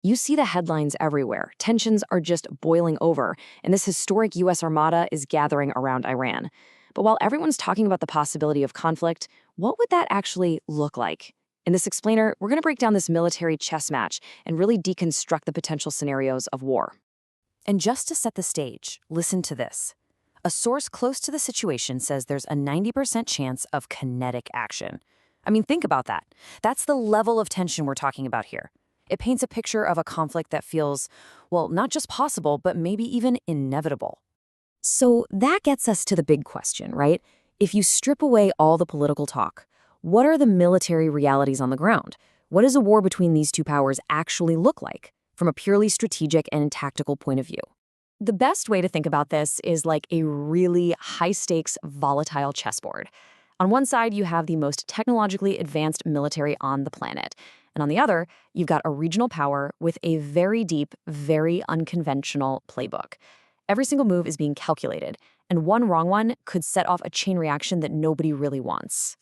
You see the headlines everywhere. Tensions are just boiling over, and this historic U.S. armada is gathering around Iran. But while everyone's talking about the possibility of conflict, what would that actually look like? In this explainer, we're going to break down this military chess match and really deconstruct the potential scenarios of war. And just to set the stage, listen to this. A source close to the situation says there's a 90% chance of kinetic action. I mean, think about that. That's the level of tension we're talking about here. It paints a picture of a conflict that feels, well, not just possible, but maybe even inevitable. So that gets us to the big question, right? If you strip away all the political talk, what are the military realities on the ground? What does a war between these two powers actually look like from a purely strategic and tactical point of view? The best way to think about this is like a really high-stakes, volatile chessboard. On one side, you have the most technologically advanced military on the planet. And on the other, you've got a regional power with a very deep, very unconventional playbook. Every single move is being calculated, and one wrong one could set off a chain reaction that nobody really wants.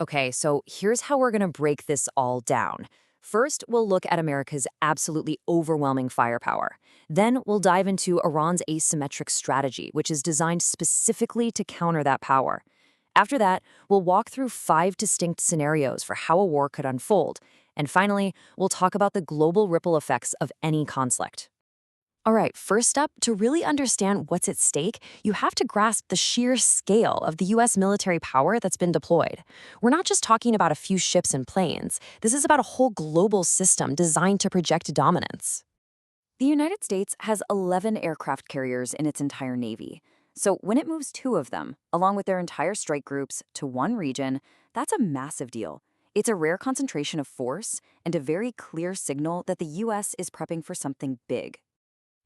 Okay, so here's how we're going to break this all down. First, we'll look at America's absolutely overwhelming firepower. Then we'll dive into Iran's asymmetric strategy, which is designed specifically to counter that power. After that, we'll walk through 5 distinct scenarios for how a war could unfold. And finally, we'll talk about the global ripple effects of any conflict. All right, first up, to really understand what's at stake, you have to grasp the sheer scale of the U.S. military power that's been deployed. We're not just talking about a few ships and planes. This is about a whole global system designed to project dominance. The United States has 11 aircraft carriers in its entire Navy. So when it moves 2 of them, along with their entire strike groups, to one region, that's a massive deal. It's a rare concentration of force and a very clear signal that the U.S. is prepping for something big.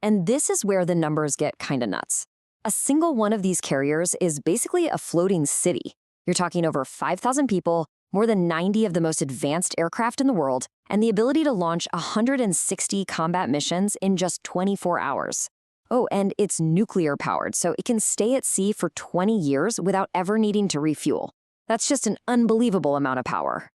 And this is where the numbers get kinda nuts. A single one of these carriers is basically a floating city. You're talking over 5,000 people, more than 90 of the most advanced aircraft in the world, and the ability to launch 160 combat missions in just 24 hours. Oh, and it's nuclear-powered, so it can stay at sea for 20 years without ever needing to refuel. That's just an unbelievable amount of power.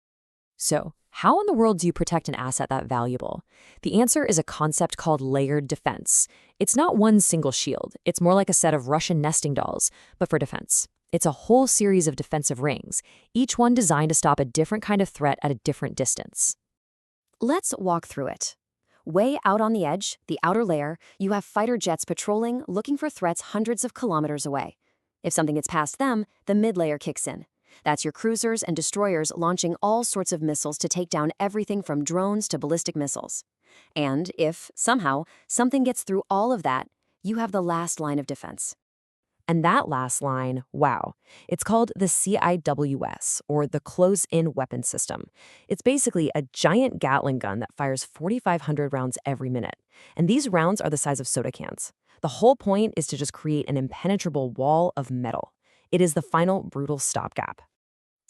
So, how in the world do you protect an asset that valuable? The answer is a concept called layered defense. It's not one single shield. It's more like a set of Russian nesting dolls, but for defense. It's a whole series of defensive rings, each one designed to stop a different kind of threat at a different distance. Let's walk through it. Way out on the edge, the outer layer, you have fighter jets patrolling, looking for threats hundreds of kilometers away. If something gets past them, the mid-layer kicks in. That's your cruisers and destroyers launching all sorts of missiles to take down everything from drones to ballistic missiles. And if, somehow, something gets through all of that, you have the last line of defense. And that last line, wow, it's called the CIWS, or the Close-In Weapon System. It's basically a giant Gatling gun that fires 4,500 rounds every minute. And these rounds are the size of soda cans. The whole point is to just create an impenetrable wall of metal. It is the final brutal stopgap.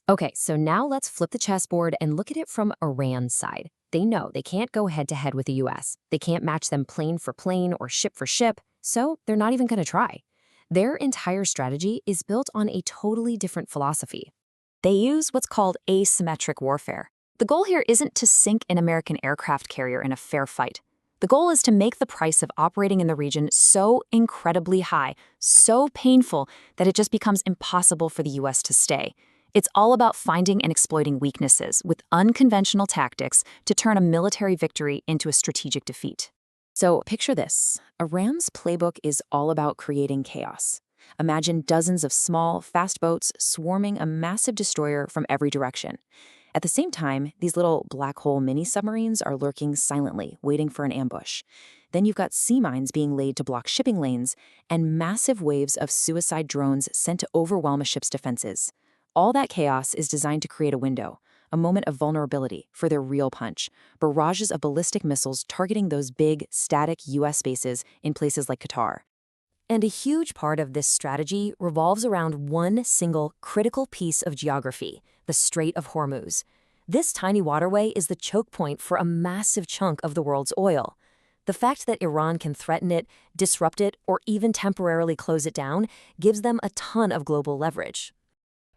Okay, so now let's flip the chessboard and look at it from Iran's side. They know they can't go head-to-head with the US. They can't match them plane for plane or ship for ship, so they're not even going to try. Their entire strategy is built on a totally different philosophy. They use what's called asymmetric warfare. The goal here isn't to sink an American aircraft carrier in a fair fight. The goal is to make the price of operating in the region so incredibly high, so painful, that it just becomes impossible for the US to stay. It's all about finding and exploiting weaknesses with unconventional tactics to turn a military victory into a strategic defeat. So picture this. Iran's playbook is all about creating chaos. Imagine dozens of small, fast boats swarming a massive destroyer from every direction. At the same time, these little black hole mini-submarines are lurking silently, waiting for an ambush. Then you've got sea mines being laid to block shipping lanes, and massive waves of suicide drones sent to overwhelm a ship's defenses. All that chaos is designed to create a window, a moment of vulnerability for their real punch, barrages of ballistic missiles targeting those big, static U.S. bases in places like Qatar. And a huge part of this strategy revolves around one single critical piece of geography, the Strait of Hormuz. This tiny waterway is the choke point for a massive chunk of the world's oil. The fact that Iran can threaten it, disrupt it, or even temporarily close it down gives them a ton of global leverage.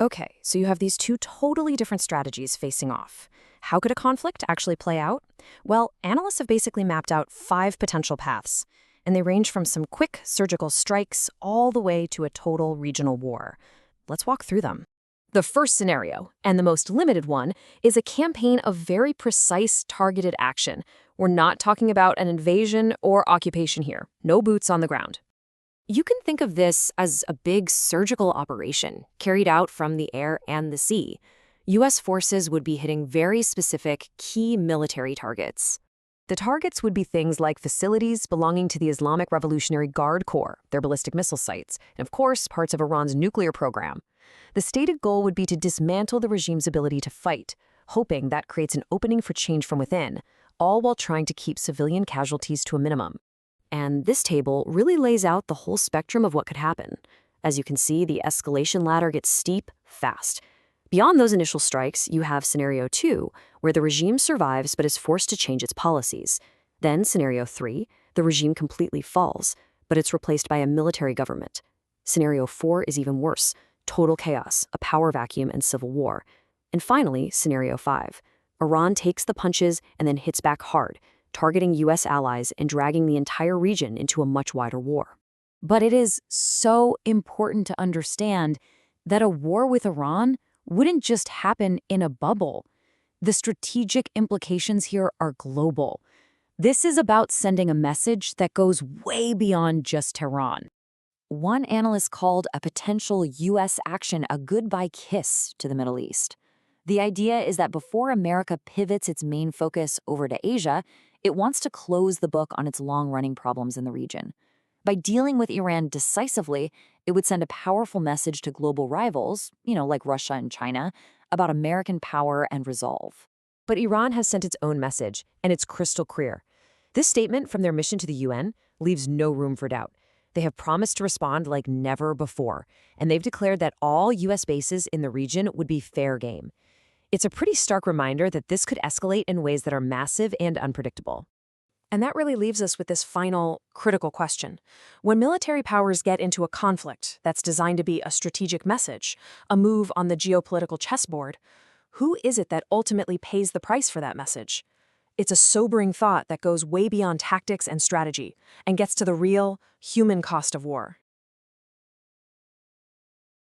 Okay, so you have these two totally different strategies facing off. How could a conflict actually play out? Well, analysts have basically mapped out 5 potential paths, and they range from some quick surgical strikes all the way to a total regional war. Let's walk through them. The first scenario, and the most limited one, is a campaign of very precise targeted action. We're not talking about an invasion or occupation here. No boots on the ground. You can think of this as a big surgical operation carried out from the air and the sea. U.S. forces would be hitting very specific, key military targets. The targets would be things like facilities belonging to the Islamic Revolutionary Guard Corps, their ballistic missile sites, and of course, parts of Iran's nuclear program. The stated goal would be to dismantle the regime's ability to fight, hoping that creates an opening for change from within, all while trying to keep civilian casualties to a minimum. And this table really lays out the whole spectrum of what could happen. As you can see, the escalation ladder gets steep fast. Beyond those initial strikes, you have Scenario 2, where the regime survives but is forced to change its policies. Then Scenario 3, the regime completely falls, but it's replaced by a military government. Scenario 4 is even worse: total chaos, a power vacuum, and civil war. And finally, Scenario 5. Iran takes the punches and then hits back hard, targeting U.S. allies and dragging the entire region into a much wider war. But it is so important to understand that a war with Iran wouldn't just happen in a bubble. The strategic implications here are global. This is about sending a message that goes way beyond just Tehran. One analyst called a potential U.S. action a goodbye kiss to the Middle East. The idea is that before America pivots its main focus over to Asia, it wants to close the book on its long-running problems in the region. By dealing with Iran decisively, it would send a powerful message to global rivals, like Russia and China, about American power and resolve. But Iran has sent its own message, and it's crystal clear. This statement from their mission to the UN leaves no room for doubt. They have promised to respond like never before, and they've declared that all U.S. bases in the region would be fair game. It's a pretty stark reminder that this could escalate in ways that are massive and unpredictable. And that really leaves us with this final, critical question. When military powers get into a conflict that's designed to be a strategic message, a move on the geopolitical chessboard, who is it that ultimately pays the price for that message? It's a sobering thought that goes way beyond tactics and strategy and gets to the real, human cost of war.